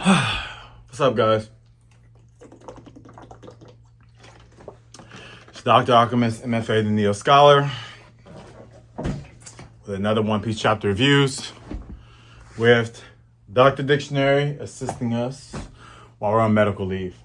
What's up, guys? It's Dr. Alchemist, M.F.A, the Neo Scholar, with another One Piece chapter reviews, with Dr. Dictionary assisting us while we're on medical leave.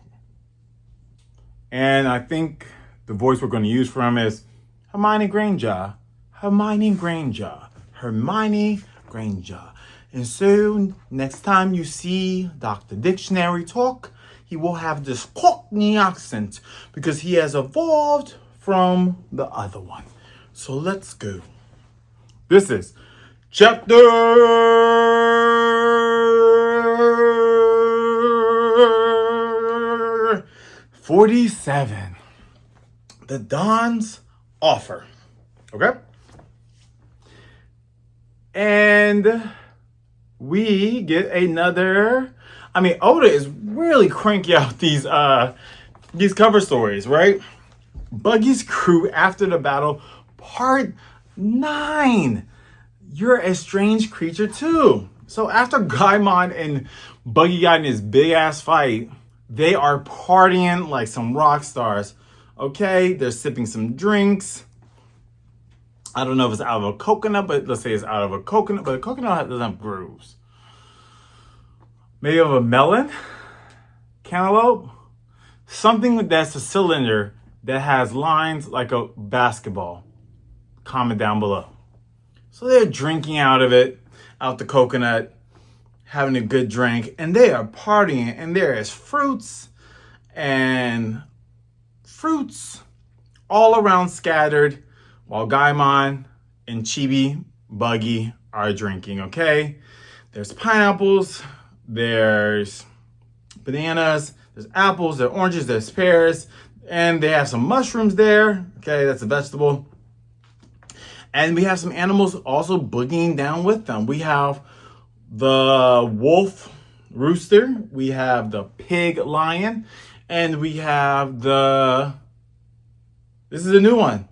And I think the voice we're going to use for him is Hermione Granger. Hermione Granger. Hermione Granger. And so, next time you see Dr. Dictionary talk, he will have this Cockney accent because he has evolved from the other one. So let's go. This is chapter 47. The Don's Offer. Okay? And we get another. I mean, Oda is really cranking out these cover stories, right? Buggy's crew after the battle, part 9. You're a strange creature too. So after Gaimon and Buggy got in this big ass fight, they are partying like some rock stars. Okay, they're sipping some drinks. I don't know if it's out of a coconut, but let's say it's out of a coconut. But a coconut doesn't have grooves. Maybe of a melon, cantaloupe, something that's a cylinder that has lines like a basketball. Comment down below. So they're drinking out of it, out the coconut, having a good drink, and they are partying. And there is fruits all around scattered, while Gaimon and Chibi Buggy are drinking. Okay, there's pineapples. There's bananas, there's apples, there's oranges, there's pears, and they have some mushrooms there. Okay, that's a vegetable. And we have some animals also boogieing down with them. We have the wolf rooster, we have the pig lion, and we have this is a new one,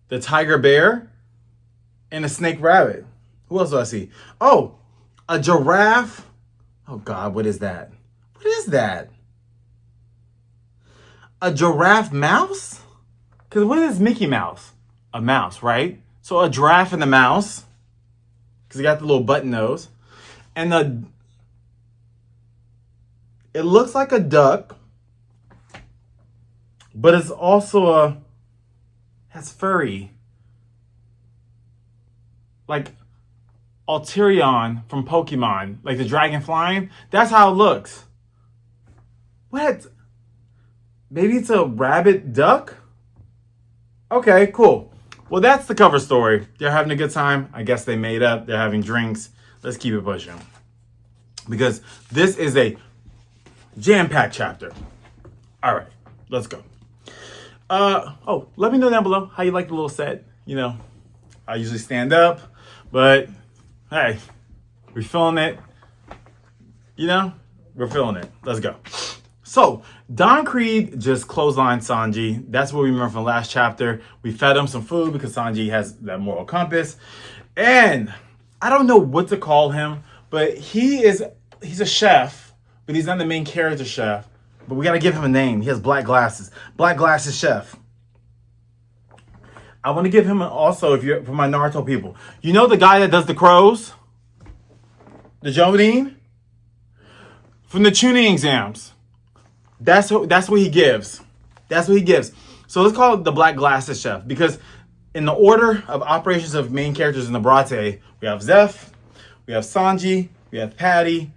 the tiger bear, and a snake rabbit. Who else do I see? Oh, a giraffe. Oh God, what is that? What is that? A giraffe mouse? Because what is Mickey Mouse? A mouse, right? So a giraffe and a mouse. Because he got the little button nose. And it looks like a duck. But it's also has furry. Like Alterion from Pokemon, like the dragon flying. That's how it looks. What? Maybe it's a rabbit duck? Okay, cool. Well, that's the cover story. They're having a good time. I guess they made up. They're having drinks. Let's keep it pushing. Because this is a jam-packed chapter. All right, let's go. Let me know down below how you like the little set. You know, I usually stand up, but hey, we're feeling it. You know, we're feeling it. Let's go. So, Don Krieg just clotheslined Sanji. That's what we remember from the last chapter. We fed him some food because Sanji has that moral compass. And I don't know what to call him, but he's a chef, but he's not the main character chef. But we got to give him a name. He has black glasses. Black glasses chef. I want to give him also, for my Naruto people, you know the guy that does the crows? The Jonin? From the tuning exams. That's what he gives. That's what he gives. So let's call it the Black Glasses Chef. Because in the order of operations of main characters in the Baratie, we have Zeff, we have Sanji, we have Patty,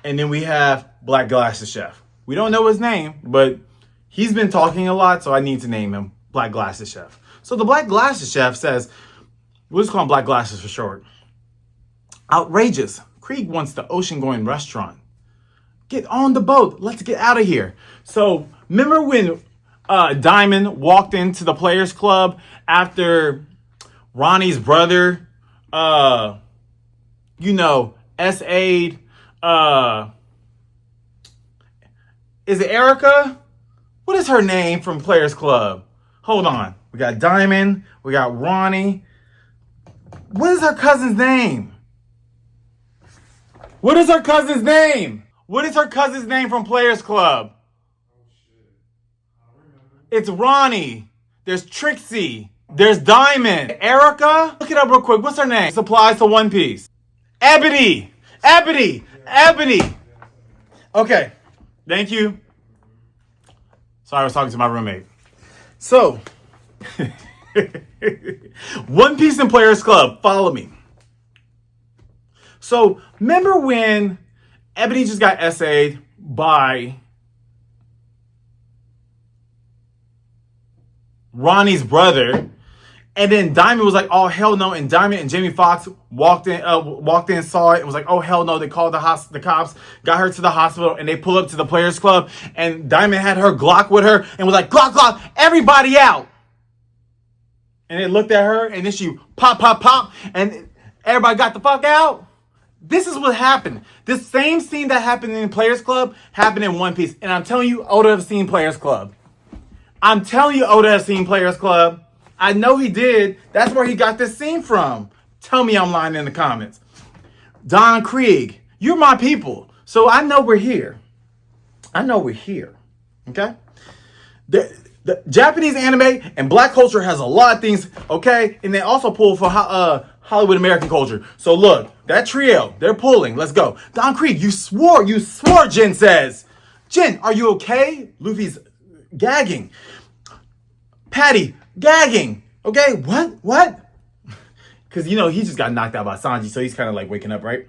and then we have Black Glasses Chef. We don't know his name, but he's been talking a lot, so I need to name him Black Glasses Chef. So the Black Glasses Chef says, we'll just call him Black Glasses for short. Outrageous. Krieg wants the ocean-going restaurant. Get on the boat. Let's get out of here. So remember when Diamond walked into the Players Club after Ronnie's brother, SA'd, is it Erica? What is her name from Players Club? Hold on. We got Diamond. We got Ronnie. What is her cousin's name? What is her cousin's name? What is her cousin's name from Players Club? It's Ronnie. There's Trixie. There's Diamond. Erica? Look it up real quick. What's her name? Supplies to One Piece. Ebony. Ebony. Ebony. Okay. Thank you. Sorry, I was talking to my roommate. So, One Piece and Players Club. Follow me. So, remember when Ebony just got essayed by Ronnie's brother, and then Diamond was like, "Oh hell no!" And Diamond and Jamie Foxx walked in, saw it, and was like, "Oh hell no!" They called the cops, got her to the hospital, and they pull up to the Players Club, and Diamond had her Glock with her, and was like, "Glock, Glock, everybody out!" And they looked at her, and then she pop, pop, pop, and everybody got the fuck out. This is what happened. This same scene that happened in Players Club happened in One Piece, and I'm telling you, Oda have seen Players Club. I'm telling you, Oda has seen Players Club. I know he did. That's where he got this scene from. Tell me I'm lying in the comments. Don Krieg, you're my people. So I know we're here. I know we're here. Okay? The Japanese anime and black culture has a lot of things, okay? And they also pull for Hollywood American culture. So look, that trio, they're pulling. Let's go. Don Krieg, you swore, Jin says. Jin, are you okay? Luffy's gagging. Patty, gagging. Okay, what? Because, you know, he just got knocked out by Sanji, so he's kind of like waking up, right?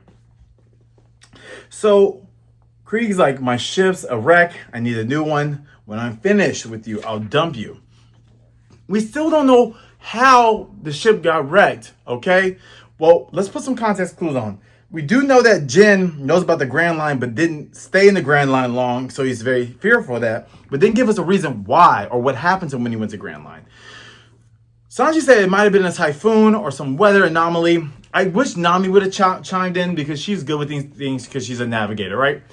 So, Krieg's like, my ship's a wreck. I need a new one. When I'm finished with you, I'll dump you. We still don't know how the ship got wrecked, okay? Well, let's put some context clues on. We do know that Jin knows about the Grand Line, but didn't stay in the Grand Line long, so he's very fearful of that. But didn't give us a reason why or what happened to him when he went to Grand Line. Sanji said it might have been a typhoon or some weather anomaly. I wish Nami would have chimed in because she's good with these things because she's a navigator, right?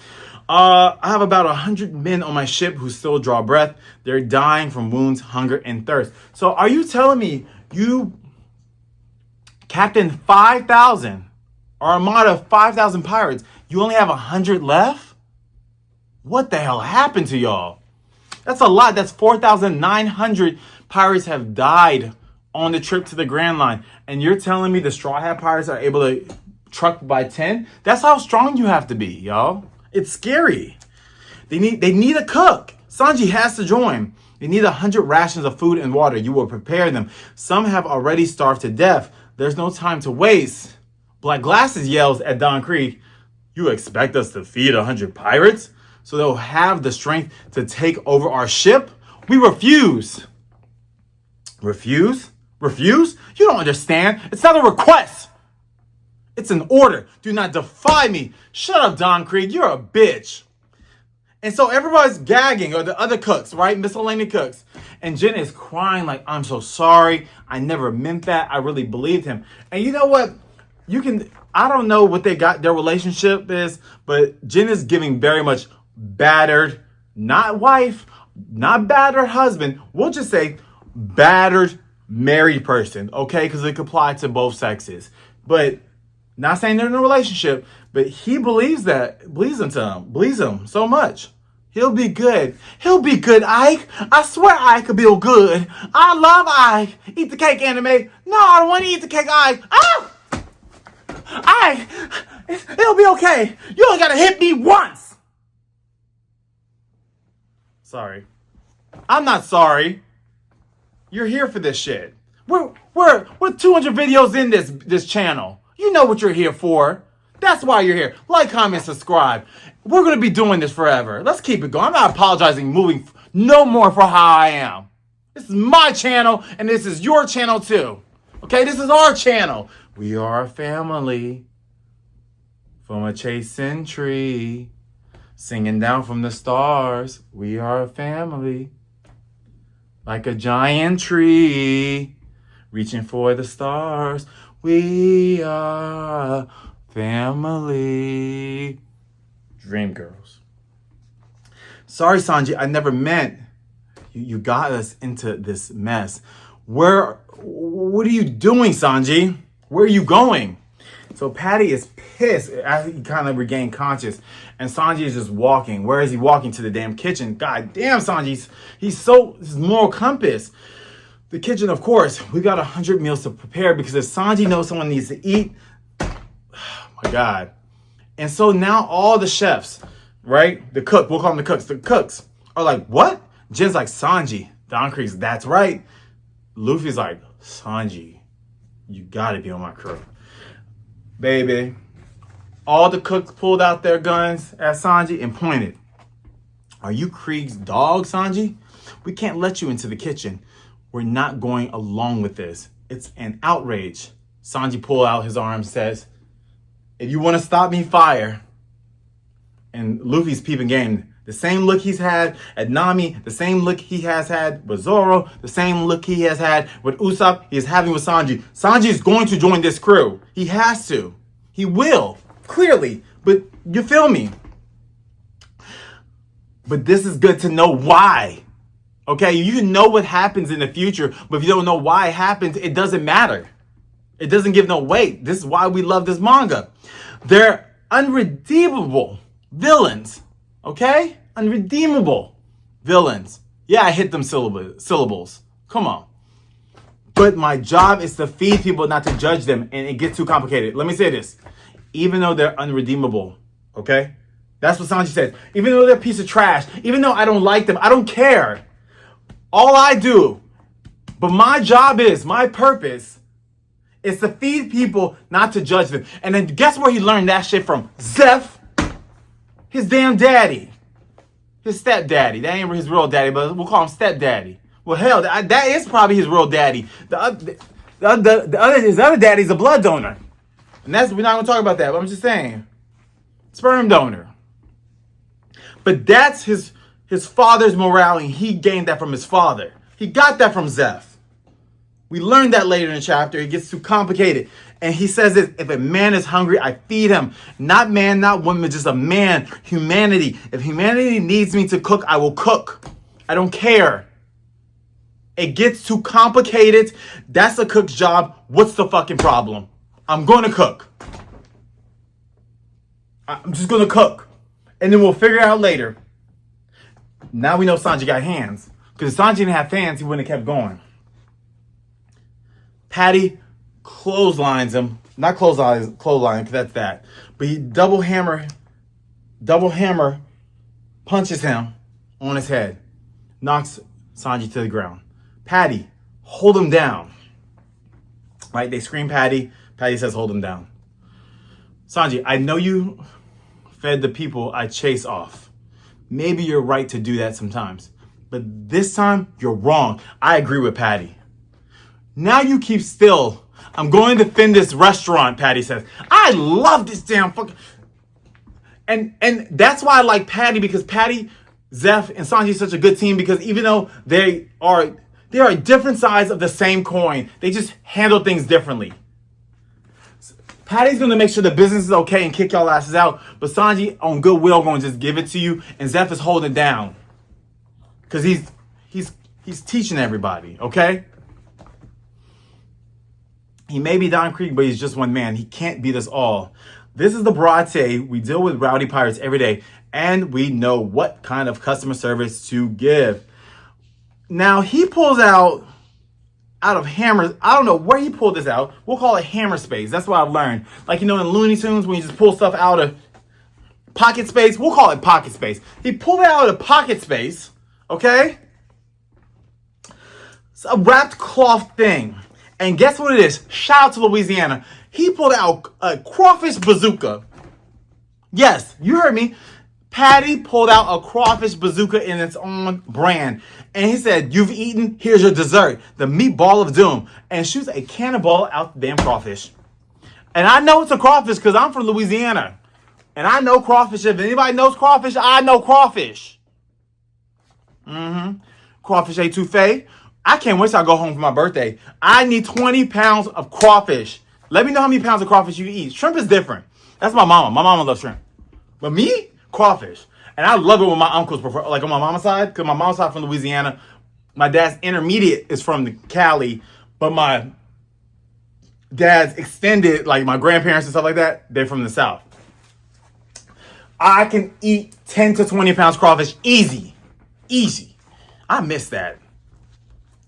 I have about 100 men on my ship who still draw breath. They're dying from wounds, hunger, and thirst. So are you telling me you captained 5,000, armada of 5,000 pirates, you only have 100 left? What the hell happened to y'all? That's a lot. That's 4,900 pirates have died on the trip to the Grand Line. And you're telling me the Straw Hat Pirates are able to truck by 10? That's how strong you have to be, y'all. It's scary. They need a cook. Sanji has to join. They need 100 rations of food and water. You will prepare them. Some have already starved to death. There's no time to waste. Black Glasses yells at Don Krieg, you expect us to feed 100 pirates so they'll have the strength to take over our ship? We refuse. Refuse? Refuse? You don't understand. It's not a request. It's an order. Do not defy me. Shut up, Don Krieg. You're a bitch. And so everybody's gagging, or the other cooks, right? Miscellaneous cooks. And Jin is crying like, I'm so sorry. I never meant that. I really believed him. And you know what? I don't know what their relationship is, but Jin is giving very much battered, not wife, not battered husband. We'll just say battered married person, okay? Because it could apply to both sexes. But not saying they're in a relationship, but he believes him so much. He'll be good. He'll be good, Ike. I swear Ike will be good. I love Ike. Eat the cake, anime. No, I don't want to eat the cake, Ike. Ah! Ike, it'll be okay. You only gotta hit me once. Sorry. I'm not sorry. You're here for this shit. We're 200 videos in this channel. You know what you're here for. That's why you're here. Like, comment, subscribe. We're going to be doing this forever. Let's keep it going. I'm not apologizing, moving no more for how I am. This is my channel, and this is your channel too. Okay, this is our channel. We are a family from a chasing tree, singing down from the stars. We are a family like a giant tree, reaching for the stars. We are family. Dream girls. Sorry, Sanji, I never meant you got us into this mess. What are you doing, Sanji? Where are you going? So Patty is pissed as he kind of regained conscious. And Sanji is just walking. Where is he walking? To the damn kitchen. God damn, Sanji's his moral compass. The kitchen, of course. We got 100 meals to prepare because if Sanji knows someone needs to eat, oh my God. And so now all the chefs, right? The cook, we'll call them the cooks. The cooks are like, what? Jin's like, Sanji. Don Krieg's, that's right. Luffy's like, Sanji, you gotta be on my crew. Baby, all the cooks pulled out their guns at Sanji and pointed. Are you Krieg's dog, Sanji? We can't let you into the kitchen. We're not going along with this. It's an outrage. Sanji pulled out his arm and says, if you want to stop me, fire. And Luffy's peeping game. The same look he's had at Nami, the same look he has had with Zoro, the same look he has had with Usopp, he is having with Sanji. Sanji is going to join this crew. He has to. He will, clearly. But you feel me? But this is good to know why. Okay, you know what happens in the future, but if you don't know why it happens, it doesn't matter. It doesn't give no weight. This is why we love this manga. They're unredeemable villains. Okay? Unredeemable villains. Yeah, I hit them syllables. Come on. But my job is to feed people, not to judge them, and it gets too complicated. Let me say this. Even though they're unredeemable, okay? That's what Sanji says. Even though they're a piece of trash, even though I don't like them, I don't care. All I do, but my job is, my purpose, is to feed people, not to judge them. And then guess where he learned that shit from? Zeff. His damn daddy. His stepdaddy. That ain't his real daddy, but we'll call him stepdaddy. Well, hell, that is probably his real daddy. His other daddy's a blood donor. And we're not going to talk about that, but I'm just saying. Sperm donor. But that's his father's morality. He gained that from his father. He got that from Zeff. We learned that later in the chapter. It gets too complicated. And he says this, if a man is hungry, I feed him. Not man, not woman, just a man. Humanity. If humanity needs me to cook, I will cook. I don't care. It gets too complicated. That's a cook's job. What's the fucking problem? I'm going to cook. I'm just going to cook. And then we'll figure it out later. Now we know Sanji got hands. Because if Sanji didn't have hands, he wouldn't have kept going. Patty clotheslines him. Not clothesline, because that's that. But he double hammer punches him on his head. Knocks Sanji to the ground. Patty, hold him down. Right? They scream Patty. Patty says, hold him down. Sanji, I know you fed the people I chase off. Maybe you're right to do that sometimes. But this time, you're wrong. I agree with Patty. Now you keep still. I'm going to defend this restaurant, Patty says. I love this damn fucking... And that's why I like Patty, because Patty, Zeff, and Sanji is such a good team, because even though they are different sides of the same coin, they just handle things differently. Patty's going to make sure the business is okay and kick y'all asses out, but Sanji, on goodwill, going to just give it to you, and Zeff is holding it down. Because he's teaching everybody, okay? He may be Don Krieg, but he's just one man. He can't beat us all. This is the Baratie. We deal with rowdy pirates every day, and we know what kind of customer service to give. Now, he pulls out of hammers. I don't know where he pulled this out. We'll call it hammer space. That's what I've learned. Like, you know, in Looney Tunes, when you just pull stuff out of pocket space, we'll call it pocket space. He pulled it out of pocket space, okay? It's a wrapped cloth thing. And guess what it is? Shout out to Louisiana. He pulled out a Crawfish Bazooka. Yes, you heard me. Patty pulled out a Crawfish Bazooka in its own brand. And he said, you've eaten, here's your dessert. The Meatball of Doom. And shoots a cannonball out the damn crawfish. And I know it's a crawfish because I'm from Louisiana. And I know crawfish. If anybody knows crawfish, I know crawfish. Crawfish etouffee. I can't wait till I go home for my birthday. I need 20 pounds of crawfish. Let me know how many pounds of crawfish you eat. Shrimp is different. That's my mama. My mama loves shrimp. But me, crawfish. And I love it when my uncles prefer, like on my mama's side, because my mom's side from Louisiana. My dad's intermediate is from the Cali, but my dad's extended, like my grandparents and stuff like that, they're from the South. I can eat 10 to 20 pounds crawfish easy. Easy. I miss that.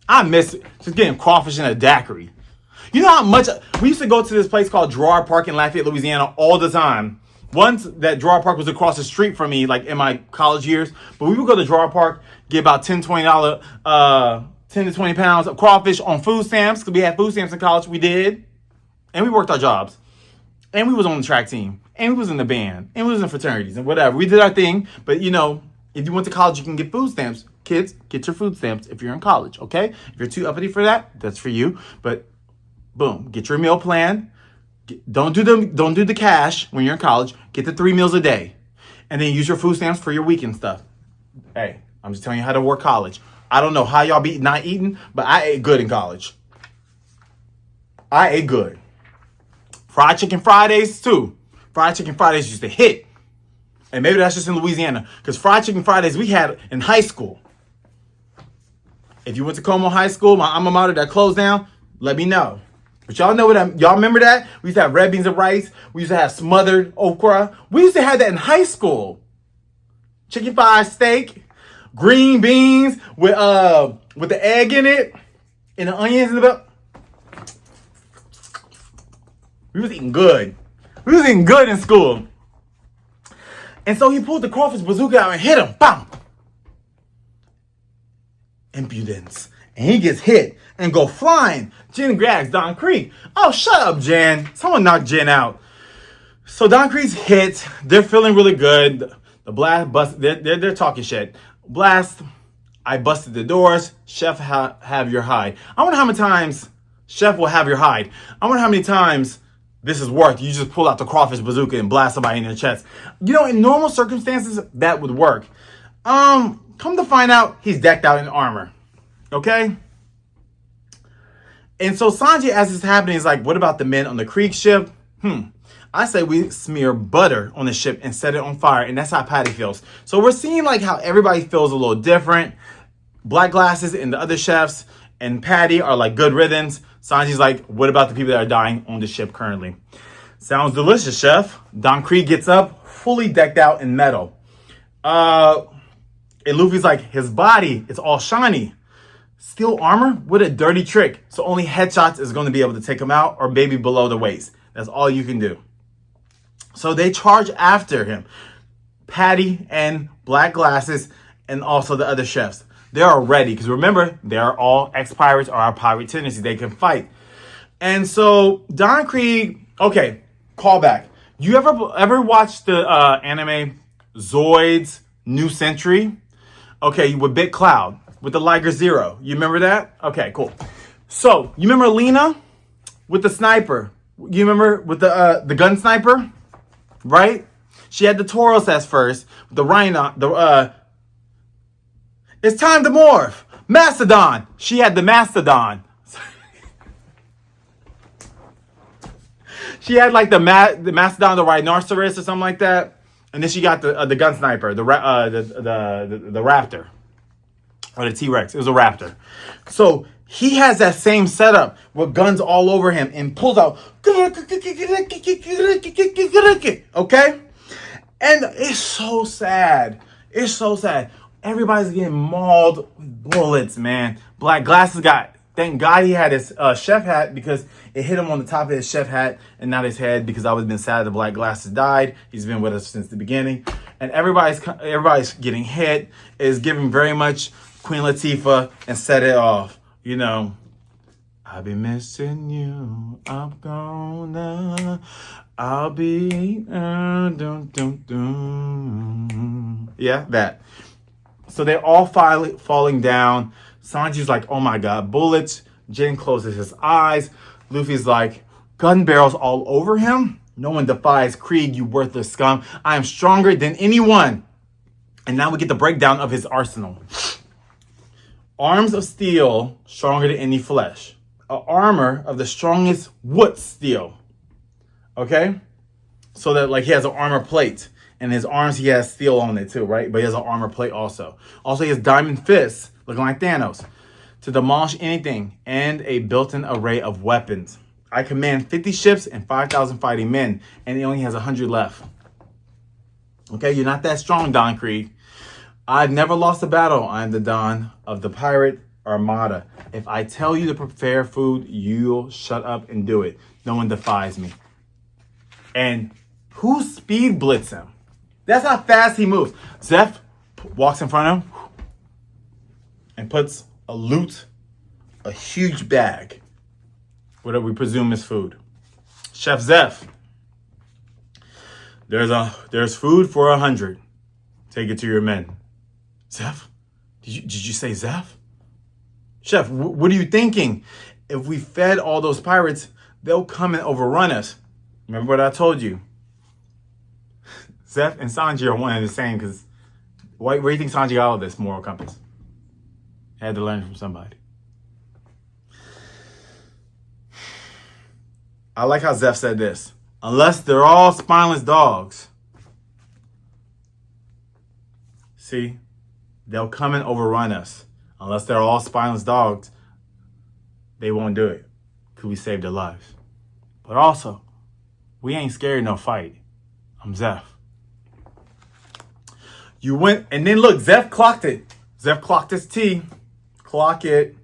I miss just getting crawfish in a daiquiri. You know how much we used to go to this place called Girard Park in Lafayette, Louisiana all the time. Once that Girard Park was across the street from me, like in my college years. But we would go to Girard Park, get about $10 to 20 pounds of crawfish on food stamps. Because we had food stamps in college. We did. And we worked our jobs. And we was on the track team. And we was in the band. And we was in fraternities and whatever. We did our thing. But you know, if you went to college, you can get food stamps. Kids, get your food stamps if you're in college, okay? If you're too uppity for that, that's for you. But boom, get your meal plan. Don't do the cash when you're in college. Get the 3 meals a day. And then use your food stamps for your weekend stuff. Hey, I'm just telling you how to work college. I don't know how y'all be not eating, but I ate good in college. I ate good. Fried chicken Fridays too. Fried chicken Fridays used to hit. And maybe that's just in Louisiana. Because fried chicken Fridays we had in high school. If you went to Como High School, my alma mater that closed down, let me know. But y'all know y'all remember that? We used to have red beans and rice. We used to have smothered okra. We used to have that in high school. Chicken fried steak, green beans with the egg in it, and the onions in the belt. We was eating good. We was eating good in school. And so he pulled the Crawfish Bazooka out and hit him. Bam! Impudence. And he gets hit and go flying. Jen grabs Don Krieg. Oh, shut up, Jen. Someone knocked Jen out. So Don Krieg's hit. They're feeling really good. The blast bust. They're talking shit. Blast. I busted the doors. Chef have your hide. I wonder how many times Chef will have your hide. I wonder how many times this is worth. You just pull out the Crawfish Bazooka and blast somebody in their chest. You know, in normal circumstances, that would work. Come to find out, he's decked out in armor. Okay? And so Sanji, as this is happening, is like, what about the men on the Krieg ship? I say we smear butter on the ship and set it on fire. And that's how Patty feels. So we're seeing like how everybody feels a little different. Black Glasses and the other chefs and Patty are like good riddance. Sanji's like, what about the people that are dying on the ship currently? Sounds delicious, chef. Don Krieg gets up, fully decked out in metal. And Luffy's like, his body is all shiny. Steel armor? What a dirty trick. So only headshots is going to be able to take him out, or maybe below the waist. That's all you can do. So they charge after him. Patty and Black Glasses and also the other chefs. They are ready. Because remember, they are all ex-pirates or our pirate tendencies. They can fight. And so Don Krieg, okay, call back. You ever watched the anime Zoid's New Century? Okay, with Big Cloud, with the Liger Zero. You remember that? Okay, cool. So, you remember Lena with the sniper? You remember with the gun sniper? Right? She had the Tauros S first. The Rhino, it's time to morph. Mastodon. She had the Mastodon. She had like the Mastodon, the Rhinoceros or something like that. And then she got the gun sniper, the raptor, or the T-Rex. It was a raptor. So he has that same setup with guns all over him and pulls out. Okay, and it's so sad. It's so sad. Everybody's getting mauled with bullets, man. Black Glasses thank God he had his chef hat, because it hit him on the top of his chef hat and not his head, because I would have been sad the Black Glasses died. He's been with us since the beginning. And everybody's getting hit. Is giving very much Queen Latifah and Set It Off. You know, I'll be missing you. I'll be yeah, that. So they're all falling down. Sanji's like, oh my God, bullets. Jin closes his eyes. Luffy's like, gun barrels all over him? No one defies Krieg, you worthless scum. I am stronger than anyone. And now we get the breakdown of his arsenal. Arms of steel, stronger than any flesh. Armor of the strongest wood steel. Okay? So that like he has an armor plate. And his arms, he has steel on it too, right? But he has an armor plate also. Also, he has diamond fists, looking like Thanos, to demolish anything, and a built-in array of weapons. I command 50 ships and 5,000 fighting men, and he only has 100 left. Okay, you're not that strong, Don Krieg. I've never lost a battle. I'm the Don of the pirate armada. If I tell you to prepare food, you'll shut up and do it. No one defies me. And who speed blitz him? That's how fast he moves. Zeff walks in front of him and puts a huge bag, what we presume is food. Chef Zeff, there's food for 100. Take it to your men. Zeff, did you say Zeff? Chef, what are you thinking? If we fed all those pirates, they'll come and overrun us. Remember what I told you? Zeff and Sanji are one and the same, because where do you think Sanji got all this moral compass? Had to learn from somebody. I like how Zeff said this. Unless they're all spineless dogs. See? They'll come and overrun us. Unless they're all spineless dogs, they won't do it. Because we saved their lives. But also, we ain't scared of no fight. I'm Zeff. You went, and then look, Zeff clocked it. Zeff clocked his T. Clock it.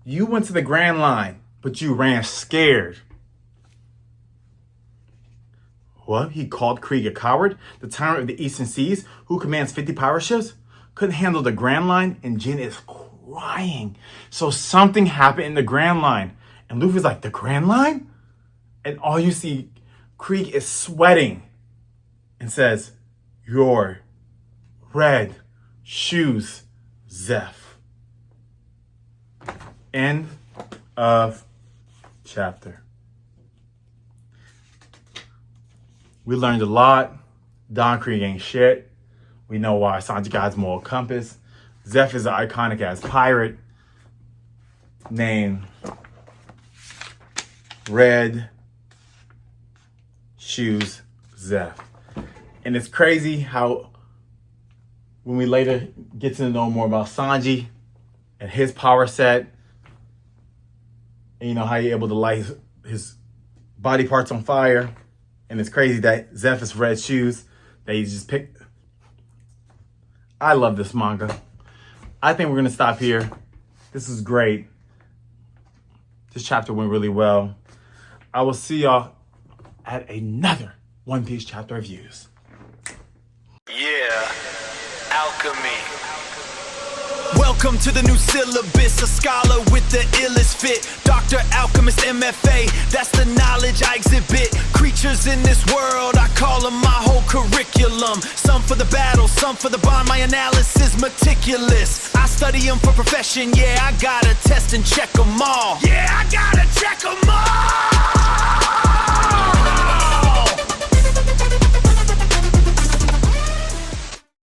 You went to the Grand Line, but you ran scared. What? He called Krieg a coward? The tyrant of the Eastern Seas, who commands 50 pirate ships? Couldn't handle the Grand Line, and Jin is crying. So something happened in the Grand Line. And Luffy's like, the Grand Line? And all you see, Krieg is sweating and says, your red shoes, Zeff. End of chapter. We learned a lot. Don Krieg ain't shit. We know why Sanji got his moral compass. Zeff is an iconic ass pirate named Red Shoes Zeff. And it's crazy how when we later get to know more about Sanji and his power set, and you know how you're able to light his body parts on fire. And it's crazy that Zeff is red shoes that he just picked. I love this manga. I think we're going to stop here. This is great. This chapter went really well. I will see y'all at another One Piece chapter reviews. Yeah, alchemy. Welcome to the new syllabus, a scholar with the illest fit. Dr. Alchemist, M.F.A, that's the knowledge I exhibit. Creatures in this world, I call them my whole curriculum. Some for the battle, some for the bond, my analysis meticulous. I study them for profession, yeah, I gotta test and check them all. Yeah, I gotta check them all!